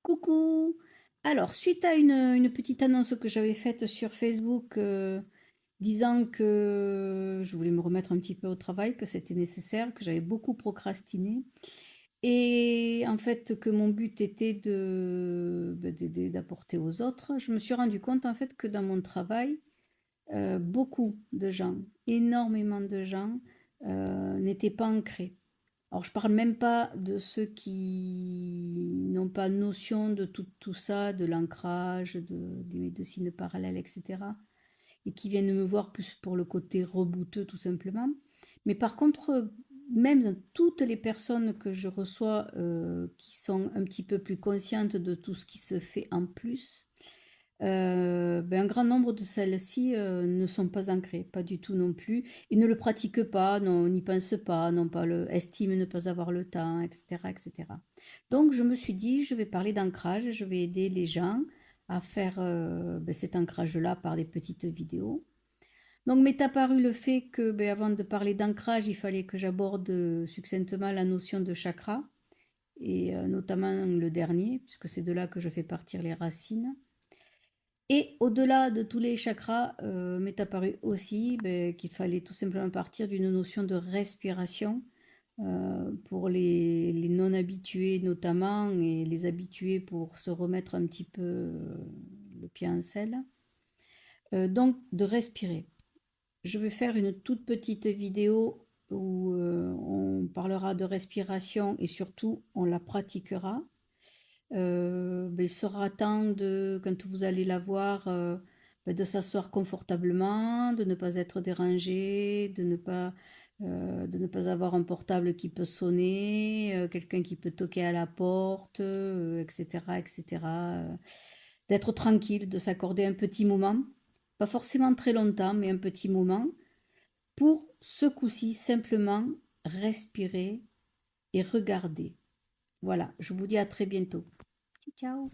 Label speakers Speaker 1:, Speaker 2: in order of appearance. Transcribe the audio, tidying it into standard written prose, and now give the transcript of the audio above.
Speaker 1: Coucou! Alors, suite à une petite annonce que j'avais faite sur Facebook disant que je voulais me remettre un petit peu au travail, que c'était nécessaire, que j'avais beaucoup procrastiné et en fait que mon but était d'aider, d'apporter aux autres, je me suis rendu compte en fait que dans mon travail, beaucoup de gens, énormément de gens n'étaient pas ancrés. Alors, je parle même pas de ceux qui n'ont pas notion de tout ça, de l'ancrage, des médecines parallèles, etc. Et qui viennent me voir plus pour le côté rebouteux, tout simplement. Mais par contre, même toutes les personnes que je reçois qui sont un petit peu plus conscientes de tout ce qui se fait en plus, ben, un grand nombre de celles-ci ne sont pas ancrées, pas du tout non plus. Ils ne le pratiquent pas, n'y pensent pas, n'ont pas estiment ne pas avoir le temps, etc., etc. Donc je me suis dit, je vais parler d'ancrage, je vais aider les gens à faire ben, cet ancrage-là par des petites vidéos. Donc m'est apparu le fait que ben, avant de parler d'ancrage, il fallait que j'aborde succinctement la notion de chakra, et notamment le dernier, puisque c'est de là que je fais partir les racines. Et au-delà de tous les chakras, m'est apparu aussi ben, qu'il fallait tout simplement partir d'une notion de respiration pour les non-habitués notamment et les habitués pour se remettre un petit peu le pied en selle. Donc de respirer. Je vais faire une toute petite vidéo où on parlera de respiration et surtout on la pratiquera. Ben, il sera temps de, quand vous allez la voir, ben, de s'asseoir confortablement, de ne pas être dérangé, de ne pas avoir un portable qui peut sonner, quelqu'un qui peut toquer à la porte, etc., etc. D'être tranquille, de s'accorder un petit moment, pas forcément très longtemps, mais un petit moment, pour ce coup-ci simplement respirer et regarder. Voilà, je vous dis à très bientôt. Ciao.